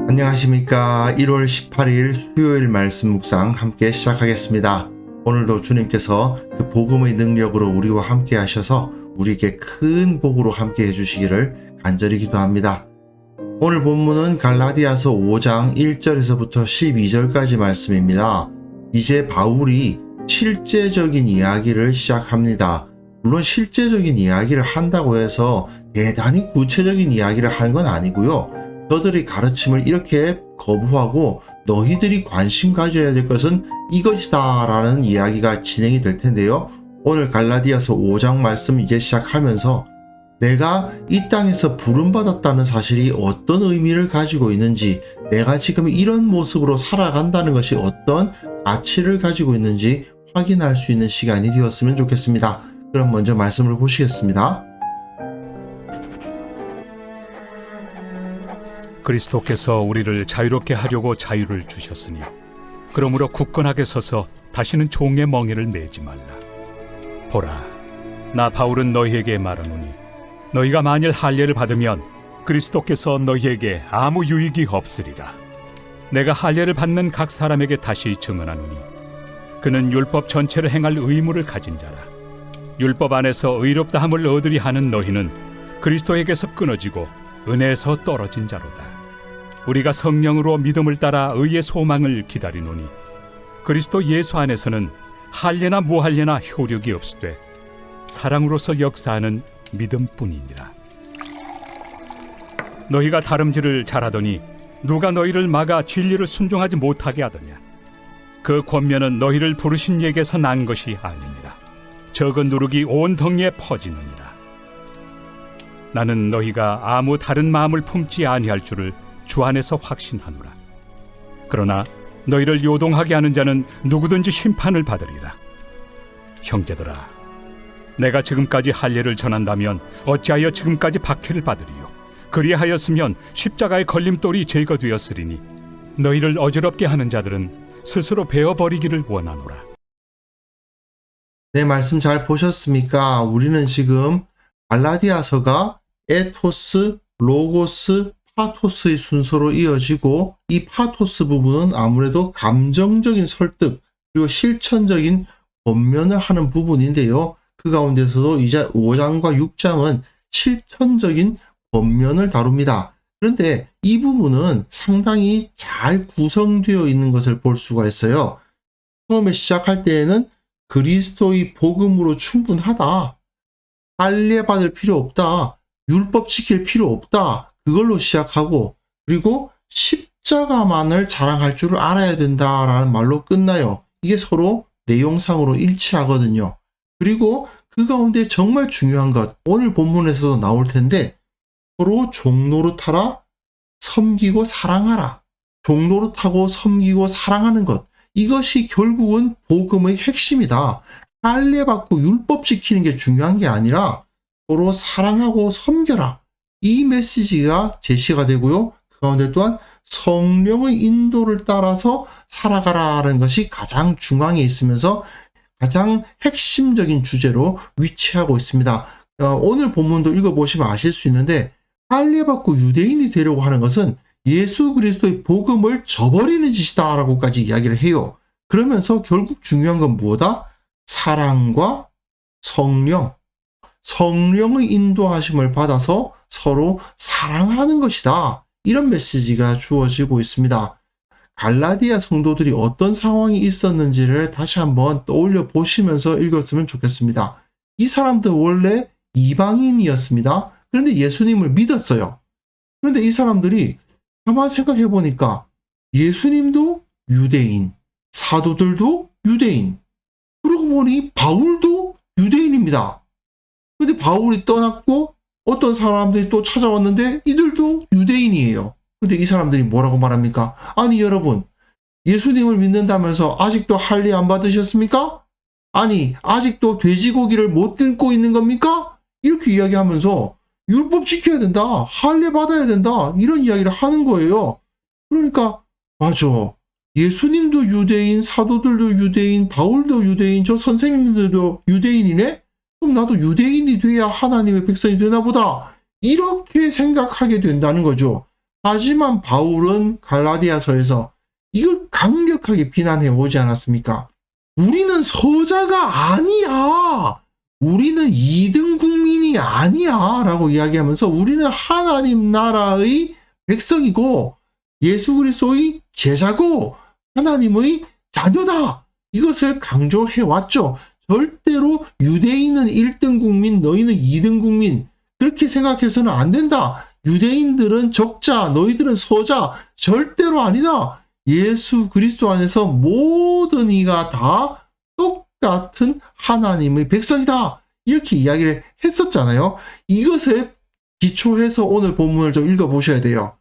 안녕하십니까. 1월 18일 수요일 말씀 묵상 함께 시작하겠습니다. 오늘도 주님께서 그 복음의 능력으로 우리와 함께 하셔서 우리에게 큰 복으로 함께 해주시기를 간절히 기도합니다. 오늘 본문은 갈라디아서 5장 1절에서부터 12절까지 말씀입니다. 이제 바울이 실제적인 이야기를 시작합니다. 물론 실제적인 이야기를 한다고 해서 대단히 구체적인 이야기를 하는 건 아니고요. 저들의 가르침을 이렇게 거부하고 너희들이 관심 가져야 될 것은 이것이다 라는 이야기가 진행이 될 텐데요. 오늘 갈라디아서 5장 말씀 이제 시작하면서 내가 이 땅에서 부름받았다는 사실이 어떤 의미를 가지고 있는지, 내가 지금 이런 모습으로 살아간다는 것이 어떤 가치를 가지고 있는지 확인할 수 있는 시간이 되었으면 좋겠습니다. 그럼 먼저 말씀을 보시겠습니다. 그리스도께서 우리를 자유롭게 하려고 자유를 주셨으니 그러므로 굳건하게 서서 다시는 종의 멍에를 매지 말라. 보라, 나 바울은 너희에게 말하노니 너희가 만일 할례를 받으면 그리스도께서 너희에게 아무 유익이 없으리라. 내가 할례를 받는 각 사람에게 다시 증언하노니 그는 율법 전체를 행할 의무를 가진 자라. 율법 안에서 의롭다함을 얻으리 하는 너희는 그리스도에게서 끊어지고 은혜에서 떨어진 자로다. 우리가 성령으로 믿음을 따라 의의 소망을 기다리노니 그리스도 예수 안에서는 할례나 무할례나 효력이 없으되 사랑으로서 역사하는 믿음뿐이니라. 너희가 다름질을 잘하더니 누가 너희를 막아 진리를 순종하지 못하게 하더냐. 그 권면은 너희를 부르신 이에게서 난 것이 아니니라. 적은 누룩이 온 덩이에 퍼지느니라. 나는 너희가 아무 다른 마음을 품지 아니할 줄을 주 안에서 확신하노라. 그러나 너희를 요동하게 하는 자는 누구든지 심판을 받으리라. 형제들아, 내가 지금까지 할례를 전한다면 어찌하여 지금까지 박해를 받으리요? 그리하였으면 십자가의 걸림돌이 제거되었으리니 너희를 어지럽게 하는 자들은 스스로 베어버리기를 원하노라. 네, 말씀 잘 보셨습니까? 우리는 지금 갈라디아서가 에토스, 로고스, 파토스의 순서로 이어지고, 이 파토스 부분은 아무래도 감정적인 설득 그리고 실천적인 권면을 하는 부분인데요. 그 가운데서도 이제 5장과 6장은 실천적인 권면을 다룹니다. 그런데 이 부분은 상당히 잘 구성되어 있는 것을 볼 수가 있어요. 처음에 시작할 때에는 그리스도의 복음으로 충분하다, 할례 받을 필요 없다, 율법 지킬 필요 없다, 그걸로 시작하고, 그리고 십자가만을 자랑할 줄을 알아야 된다라는 말로 끝나요. 이게 서로 내용상으로 일치하거든요. 그리고 그 가운데 정말 중요한 것, 오늘 본문에서도 나올 텐데, 서로 종노릇하라, 섬기고 사랑하라. 종노릇하고 섬기고 사랑하는 것, 이것이 결국은 복음의 핵심이다. 할례 받고 율법 지키는 게 중요한 게 아니라 서로 사랑하고 섬겨라. 이 메시지가 제시가 되고요. 그 가운데 또한 성령의 인도를 따라서 살아가라는 것이 가장 중앙에 있으면서 가장 핵심적인 주제로 위치하고 있습니다. 오늘 본문도 읽어보시면 아실 수 있는데, 할례 받고 유대인이 되려고 하는 것은 예수 그리스도의 복음을 저버리는 짓이다 라고까지 이야기를 해요. 그러면서 결국 중요한 건 무엇이다? 사랑과 성령의 인도하심을 받아서 서로 사랑하는 것이다. 이런 메시지가 주어지고 있습니다. 갈라디아 성도들이 어떤 상황이 있었는지를 다시 한번 떠올려 보시면서 읽었으면 좋겠습니다. 이 사람들 원래 이방인이었습니다. 그런데 예수님을 믿었어요. 그런데 이 사람들이 가만 생각해 보니까 예수님도 유대인, 사도들도 유대인, 그러고 보니 바울도 유대인입니다. 근데 바울이 떠났고 어떤 사람들이 또 찾아왔는데 이들도 유대인이에요. 근데 이 사람들이 뭐라고 말합니까? 아니 여러분, 예수님을 믿는다면서 아직도 할례 안 받으셨습니까? 아니 아직도 돼지고기를 못 끊고 있는 겁니까? 이렇게 이야기하면서 율법 지켜야 된다, 할례 받아야 된다, 이런 이야기를 하는 거예요. 그러니까 맞아, 예수님도 유대인, 사도들도 유대인, 바울도 유대인, 저 선생님들도 유대인이네? 그럼 나도 유대인이 돼야 하나님의 백성이 되나 보다, 이렇게 생각하게 된다는 거죠. 하지만 바울은 갈라디아서에서 이걸 강력하게 비난해 오지 않았습니까? 우리는 서자가 아니야. 우리는 2등 국민이 아니야. 라고 이야기하면서 우리는 하나님 나라의 백성이고 예수 그리스도의 제자고 하나님의 자녀다. 이것을 강조해 왔죠. 절대로 유대인은 1등 국민, 너희는 2등 국민 그렇게 생각해서는 안 된다. 유대인들은 적자, 너희들은 서자 절대로 아니다. 예수 그리스도 안에서 모든 이가 다 똑같은 하나님의 백성이다. 이렇게 이야기를 했었잖아요. 이것에 기초해서 오늘 본문을 좀 읽어보셔야 돼요.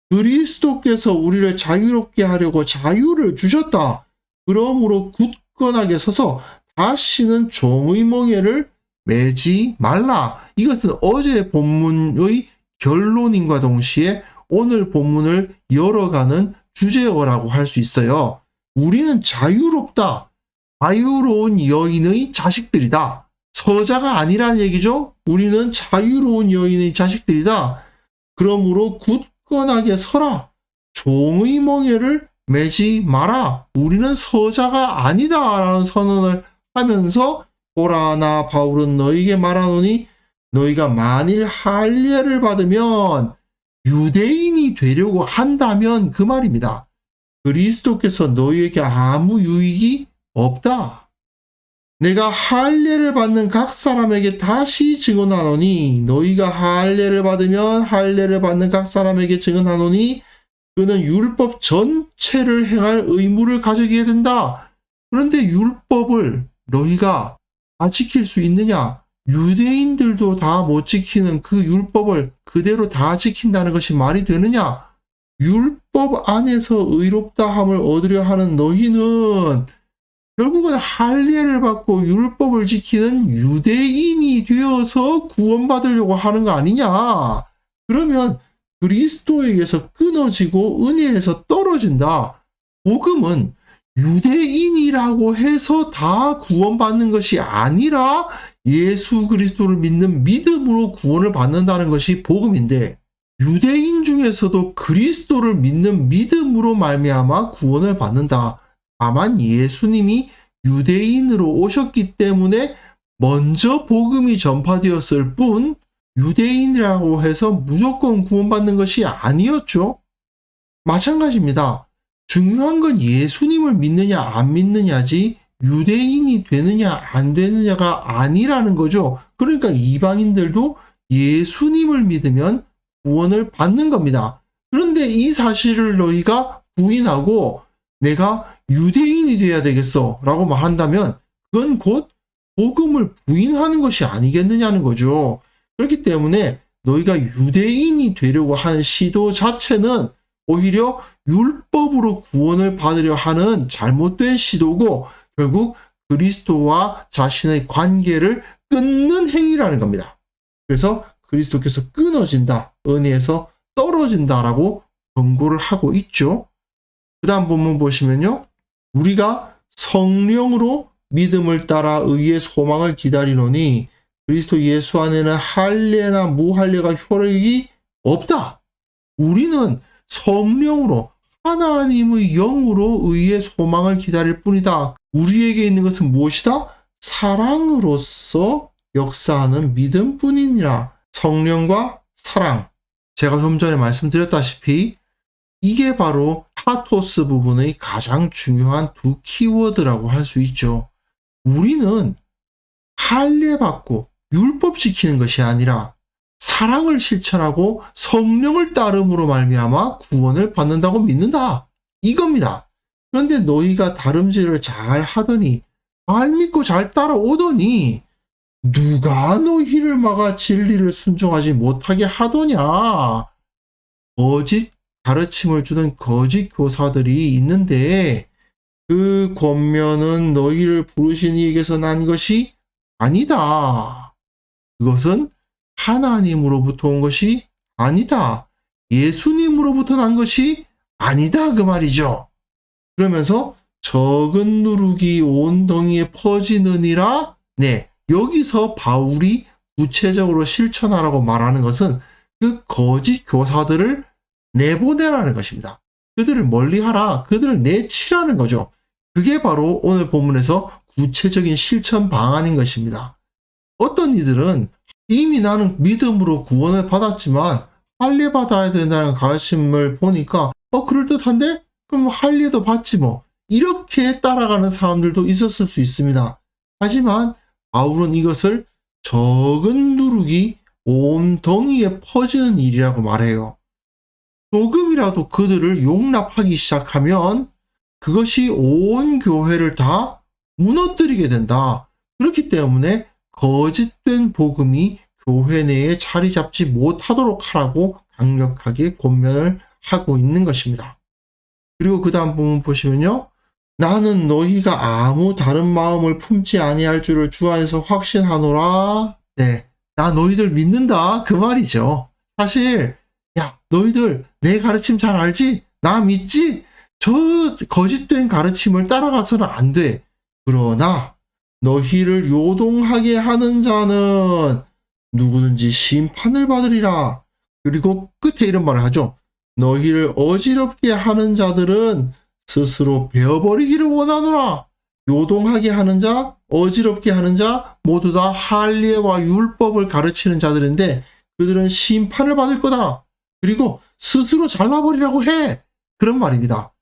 그리스도께서 우리를 자유롭게 하려고 자유를 주셨다. 그러므로 굳건하게 서서 다시는 종의 멍에를 매지 말라. 이것은 어제 본문의 결론인과 동시에 오늘 본문을 열어가는 주제어라고 할 수 있어요. 우리는 자유롭다. 자유로운 여인의 자식들이다. 서자가 아니라는 얘기죠. 우리는 자유로운 여인의 자식들이다. 그러므로 굳건하게 서라. 종의 멍에를 매지 마라. 우리는 서자가 아니다. 라는 선언을 하면서 보라 나 바울은 너희에게 말하노니 너희가 만일 할례를 받으면 유대인이 되려고 한다면 그 말입니다. 그리스도께서 너희에게 아무 유익이 없다. 내가 할례를 받는 각 사람에게 다시 증언하노니 너희가 할례를 받으면 할례를 받는 각 사람에게 증언하노니 그는 율법 전체를 행할 의무를 가지게 된다. 그런데 율법을 너희가 다 지킬 수 있느냐? 유대인들도 다 못 지키는 그 율법을 그대로 다 지킨다는 것이 말이 되느냐? 율법 안에서 의롭다함을 얻으려 하는 너희는 결국은 할례를 받고 율법을 지키는 유대인이 되어서 구원받으려고 하는 거 아니냐? 그러면 그리스도에게서 끊어지고 은혜에서 떨어진다. 복음은 유대인이라고 해서 다 구원받는 것이 아니라 예수 그리스도를 믿는 믿음으로 구원을 받는다는 것이 복음인데 유대인 중에서도 그리스도를 믿는 믿음으로 말미암아 구원을 받는다. 다만 예수님이 유대인으로 오셨기 때문에 먼저 복음이 전파되었을 뿐 유대인이라고 해서 무조건 구원받는 것이 아니었죠. 마찬가지입니다. 중요한 건 예수님을 믿느냐 안 믿느냐지 유대인이 되느냐 안 되느냐가 아니라는 거죠. 그러니까 이방인들도 예수님을 믿으면 구원을 받는 겁니다. 그런데 이 사실을 너희가 부인하고 내가 유대인이 돼야 되겠어 라고 말한다면 그건 곧 복음을 부인하는 것이 아니겠느냐는 거죠. 그렇기 때문에 너희가 유대인이 되려고 하는 시도 자체는 오히려 율법으로 구원을 받으려 하는 잘못된 시도고 결국 그리스도와 자신의 관계를 끊는 행위라는 겁니다. 그래서 그리스도께서 끊어진다, 은혜에서 떨어진다라고 경고를 하고 있죠. 그 다음 본문 보시면요. 우리가 성령으로 믿음을 따라 의의 소망을 기다리노니 그리스도 예수 안에는 할례나 무할례가 효력이 없다. 우리는 성령으로 하나님의 영으로 의의 소망을 기다릴 뿐이다. 우리에게 있는 것은 무엇이다? 사랑으로서 역사하는 믿음뿐이니라. 성령과 사랑. 제가 좀 전에 말씀드렸다시피 이게 바로 파토스 부분의 가장 중요한 두 키워드라고 할 수 있죠. 우리는 할례 받고 율법 지키는 것이 아니라 사랑을 실천하고 성령을 따름으로 말미암아 구원을 받는다고 믿는다. 이겁니다. 그런데 너희가 다름질을 잘 하더니 잘 믿고 잘 따라오더니 누가 너희를 막아 진리를 순종하지 못하게 하더냐. 거짓 가르침을 주는 거짓 교사들이 있는데 그 권면은 너희를 부르신 이에게서 난 것이 아니다. 그것은 하나님으로부터 온 것이 아니다. 예수님으로부터 난 것이 아니다. 그 말이죠. 그러면서 적은 누룩이 온 덩이에 퍼지느니라. 네, 여기서 바울이 구체적으로 실천하라고 말하는 것은 그 거짓 교사들을 내보내라는 것입니다. 그들을 멀리하라. 그들을 내치라는 거죠. 그게 바로 오늘 본문에서 구체적인 실천 방안인 것입니다. 어떤 이들은 이미 나는 믿음으로 구원을 받았지만 할례받아야 된다는 가르침을 보니까 그럴듯한데? 그럼 할례도 받지 뭐. 이렇게 따라가는 사람들도 있었을 수 있습니다. 하지만 바울은 이것을 적은 누룩이 온 덩이에 퍼지는 일이라고 말해요. 조금이라도 그들을 용납하기 시작하면 그것이 온 교회를 다 무너뜨리게 된다. 그렇기 때문에 거짓된 복음이 교회 내에 자리 잡지 못하도록 하라고 강력하게 권면을 하고 있는 것입니다. 그리고 그 다음 부분 보시면요. 나는 너희가 아무 다른 마음을 품지 아니할 줄을 주 안에서 확신하노라. 네, 나 너희들 믿는다. 그 말이죠. 사실 야, 너희들 내 가르침 잘 알지? 나 믿지? 저 거짓된 가르침을 따라가서는 안 돼. 그러나 너희를 요동하게 하는 자는 누구든지 심판을 받으리라. 그리고 끝에 이런 말을 하죠. 너희를 어지럽게 하는 자들은 스스로 베어버리기를 원하노라. 요동하게 하는 자, 어지럽게 하는 자 모두 다 할례와 율법을 가르치는 자들인데 그들은 심판을 받을 거다. 그리고 스스로 잘라버리라고 해. 그런 말입니다.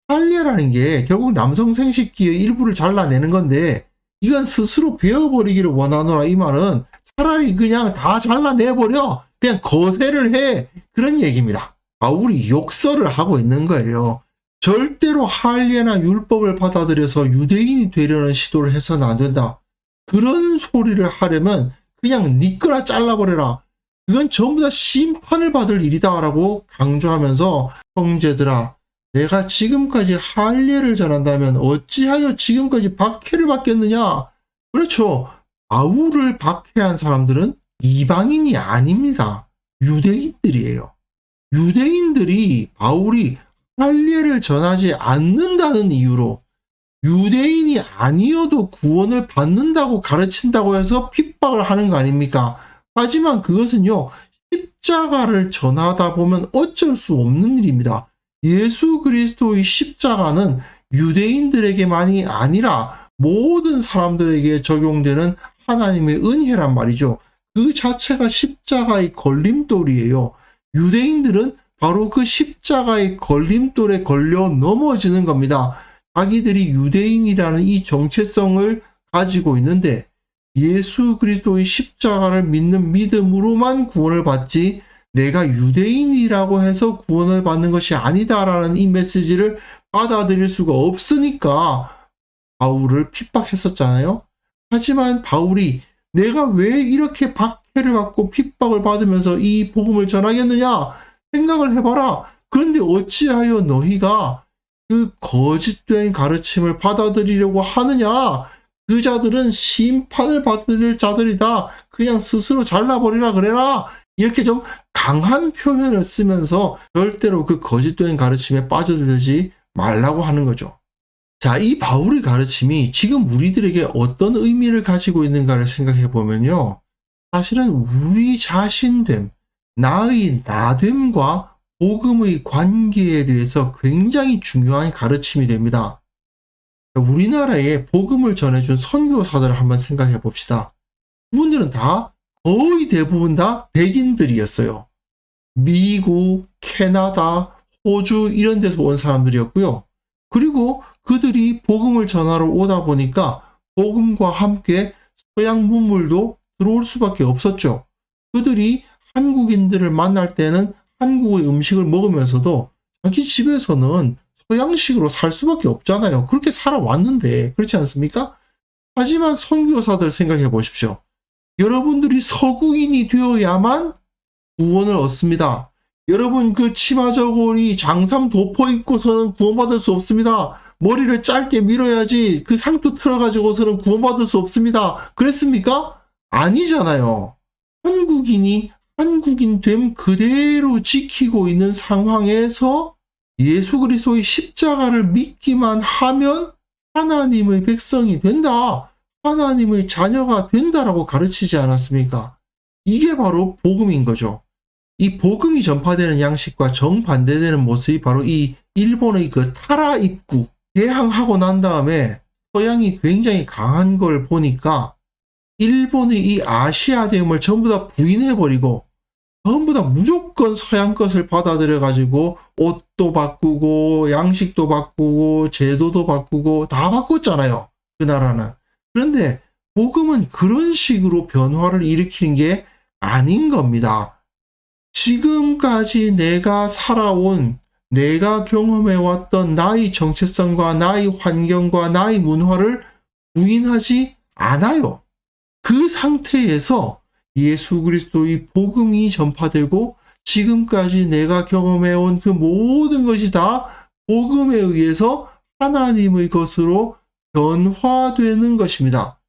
할례라는 게 결국 남성 생식기의 일부를 잘라내는 건데 이건 스스로 베어버리기를 원하노라. 이 말은 차라리 그냥 다 잘라내버려. 그냥 거세를 해. 그런 얘기입니다. 바울이 욕설을 하고 있는 거예요. 절대로 할례나 율법을 받아들여서 유대인이 되려는 시도를 해서는 안 된다. 그런 소리를 하려면 그냥 니꺼나 잘라버려라. 그건 전부 다 심판을 받을 일이다라고 강조하면서 형제들아, 내가 지금까지 할례를 전한다면 어찌하여 지금까지 박해를 받겠느냐? 그렇죠. 바울을 박해한 사람들은 이방인이 아닙니다. 유대인들이에요. 유대인들이 바울이 할례를 전하지 않는다는 이유로 유대인이 아니어도 구원을 받는다고 가르친다고 해서 핍박을 하는 거 아닙니까? 하지만 그것은요, 십자가를 전하다 보면 어쩔 수 없는 일입니다. 예수 그리스도의 십자가는 유대인들에게만이 아니라 모든 사람들에게 적용되는 하나님의 은혜란 말이죠. 그 자체가 십자가의 걸림돌이에요. 유대인들은 바로 그 십자가의 걸림돌에 걸려 넘어지는 겁니다. 자기들이 유대인이라는 이 정체성을 가지고 있는데 예수 그리스도의 십자가를 믿는 믿음으로만 구원을 받지 내가 유대인이라고 해서 구원을 받는 것이 아니다라는 이 메시지를 받아들일 수가 없으니까 바울을 핍박했었잖아요. 하지만 바울이 내가 왜 이렇게 박해를 받고 핍박을 받으면서 이 복음을 전하겠느냐 생각을 해봐라. 그런데 어찌하여 너희가 그 거짓된 가르침을 받아들이려고 하느냐? 그 자들은 심판을 받을 자들이다. 그냥 스스로 잘라버리라 그래라. 이렇게 좀 강한 표현을 쓰면서 절대로 그 거짓된 가르침에 빠져들지 말라고 하는 거죠. 자, 이 바울의 가르침이 지금 우리들에게 어떤 의미를 가지고 있는가를 생각해 보면요. 사실은 우리 자신됨, 나의 나됨과 복음의 관계에 대해서 굉장히 중요한 가르침이 됩니다. 우리나라에 복음을 전해준 선교사들을 한번 생각해 봅시다. 그분들은 다 거의 대부분 다 백인들이었어요. 미국, 캐나다, 호주 이런 데서 온 사람들이었고요. 그리고 그들이 복음을 전하러 오다 보니까 복음과 함께 서양 문물도 들어올 수밖에 없었죠. 그들이 한국인들을 만날 때는 한국의 음식을 먹으면서도 자기 집에서는 서양식으로 살 수밖에 없잖아요. 그렇게 살아왔는데 그렇지 않습니까? 하지만 선교사들 생각해 보십시오. 여러분들이 서구인이 되어야만 구원을 얻습니다. 여러분 그 치마 저고리 장삼 도포 입고서는 구원받을 수 없습니다. 머리를 짧게 밀어야지 그 상투 틀어가지고서는 구원받을 수 없습니다. 그랬습니까? 아니잖아요. 한국인이 한국인 됨 그대로 지키고 있는 상황에서 예수 그리스도의 십자가를 믿기만 하면 하나님의 백성이 된다. 하나님의 자녀가 된다라고 가르치지 않았습니까? 이게 바로 복음인 거죠. 이 복음이 전파되는 양식과 정반대되는 모습이 바로 이 일본의 그 타라 입국, 개항하고 난 다음에 서양이 굉장히 강한 걸 보니까 일본의 이 아시아됨을 전부 다 부인해버리고 전부 다 무조건 서양 것을 받아들여가지고 옷도 바꾸고 양식도 바꾸고 제도도 바꾸고 다 바꿨잖아요. 그 나라는. 그런데 복음은 그런 식으로 변화를 일으키는 게 아닌 겁니다. 지금까지 내가 살아온, 내가 경험해왔던 나의 정체성과 나의 환경과 나의 문화를 부인하지 않아요. 그 상태에서 예수 그리스도의 복음이 전파되고 지금까지 내가 경험해온 그 모든 것이 다 복음에 의해서 하나님의 것으로 변화되는 것입니다.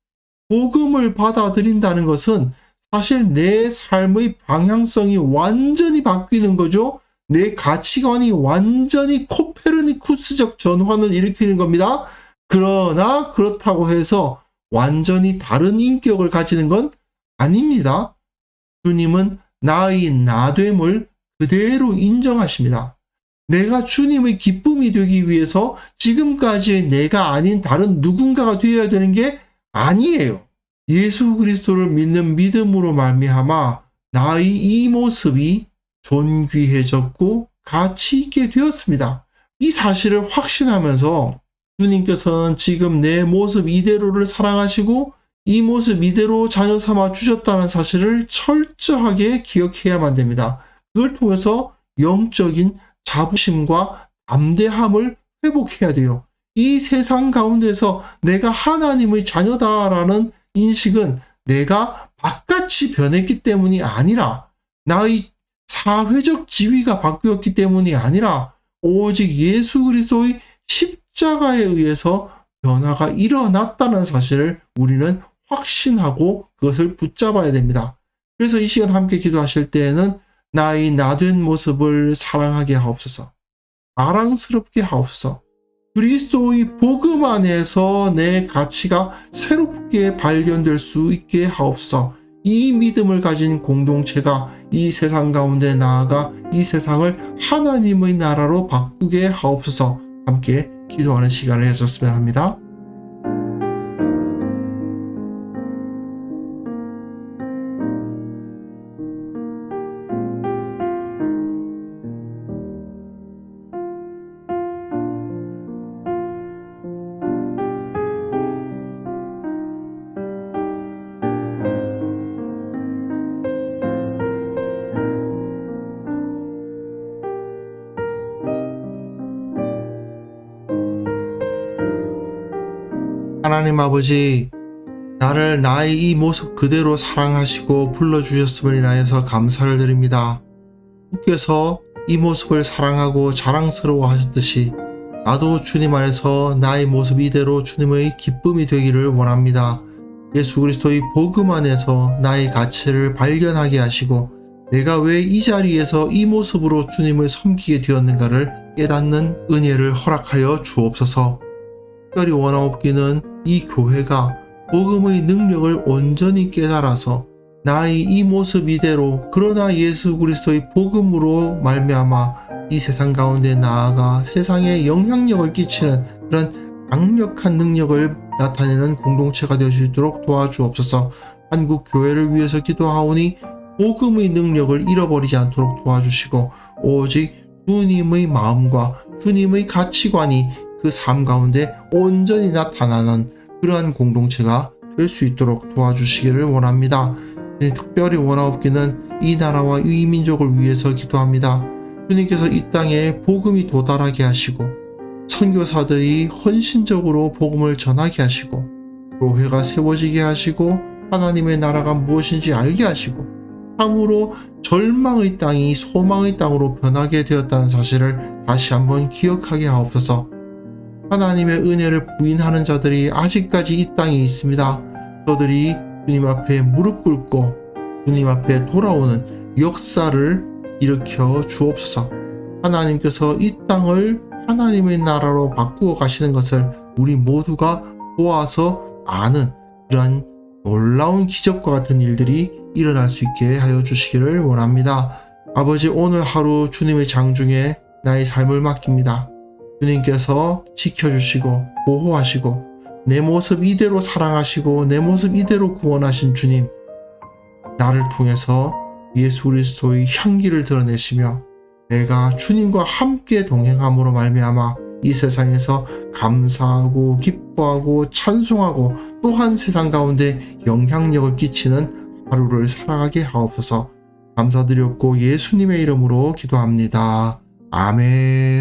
복음을 받아들인다는 것은 사실 내 삶의 방향성이 완전히 바뀌는 거죠. 내 가치관이 완전히 코페르니쿠스적 전환을 일으키는 겁니다. 그러나 그렇다고 해서 완전히 다른 인격을 가지는 건 아닙니다. 주님은 나의 나됨을 그대로 인정하십니다. 내가 주님의 기쁨이 되기 위해서 지금까지의 내가 아닌 다른 누군가가 되어야 되는 게 아니에요. 예수 그리스도를 믿는 믿음으로 말미암아 나의 이 모습이 존귀해졌고 가치 있게 되었습니다. 이 사실을 확신하면서 주님께서는 지금 내 모습 이대로를 사랑하시고 이 모습 이대로 자녀 삼아 주셨다는 사실을 철저하게 기억해야만 됩니다. 그걸 통해서 영적인 자부심과 담대함을 회복해야 돼요. 이 세상 가운데서 내가 하나님의 자녀다라는 인식은 내가 바깥이 변했기 때문이 아니라 나의 사회적 지위가 바뀌었기 때문이 아니라 오직 예수 그리스도의 십자가에 의해서 변화가 일어났다는 사실을 우리는 확신하고 그것을 붙잡아야 됩니다. 그래서 이 시간 함께 기도하실 때에는 나의 나된 모습을 사랑하게 하옵소서. 자랑스럽게 하옵소서. 그리스도의 복음 안에서 내 가치가 새롭게 발견될 수 있게 하옵소서. 이 믿음을 가진 공동체가 이 세상 가운데 나아가 이 세상을 하나님의 나라로 바꾸게 하옵소서. 함께 기도하는 시간을 가졌으면 합니다. 하나님 아버지, 나를 나의 이 모습 그대로 사랑하시고 불러주셨음을 인하여서 감사를 드립니다. 주께서 이 모습을 사랑하고 자랑스러워 하셨듯이 나도 주님 안에서 나의 모습 이대로 주님의 기쁨이 되기를 원합니다. 예수 그리스도의 복음 안에서 나의 가치를 발견하게 하시고 내가 왜 이 자리에서 이 모습으로 주님을 섬기게 되었는가를 깨닫는 은혜를 허락하여 주옵소서. 특별히 원하옵기는 이 교회가 복음의 능력을 온전히 깨달아서 나의 이 모습 이대로 그러나 예수 그리스도의 복음으로 말미암아 이 세상 가운데 나아가 세상에 영향력을 끼치는 그런 강력한 능력을 나타내는 공동체가 될 수 있도록 도와주옵소서. 한국 교회를 위해서 기도하오니 복음의 능력을 잃어버리지 않도록 도와주시고 오직 주님의 마음과 주님의 가치관이 그 삶 가운데 온전히 나타나는 그러한 공동체가 될 수 있도록 도와주시기를 원합니다. 특별히 원하옵기는 이 나라와 이 민족을 위해서 기도합니다. 주님께서 이 땅에 복음이 도달하게 하시고 선교사들이 헌신적으로 복음을 전하게 하시고 교회가 세워지게 하시고 하나님의 나라가 무엇인지 알게 하시고 참으로 절망의 땅이 소망의 땅으로 변하게 되었다는 사실을 다시 한번 기억하게 하옵소서. 하나님의 은혜를 부인하는 자들이 아직까지 이 땅에 있습니다. 저들이 주님 앞에 무릎 꿇고 주님 앞에 돌아오는 역사를 일으켜 주옵소서. 하나님께서 이 땅을 하나님의 나라로 바꾸어 가시는 것을 우리 모두가 보아서 아는 그러한 놀라운 기적과 같은 일들이 일어날 수 있게 하여 주시기를 원합니다. 아버지, 오늘 하루 주님의 장중에 나의 삶을 맡깁니다. 주님께서 지켜주시고 보호하시고 내 모습 이대로 사랑하시고 내 모습 이대로 구원하신 주님, 나를 통해서 예수 그리스도의 향기를 드러내시며 내가 주님과 함께 동행함으로 말미암아 이 세상에서 감사하고 기뻐하고 찬송하고 또한 세상 가운데 영향력을 끼치는 하루를 살아가게 하옵소서. 감사드렸고 예수님의 이름으로 기도합니다. 아멘.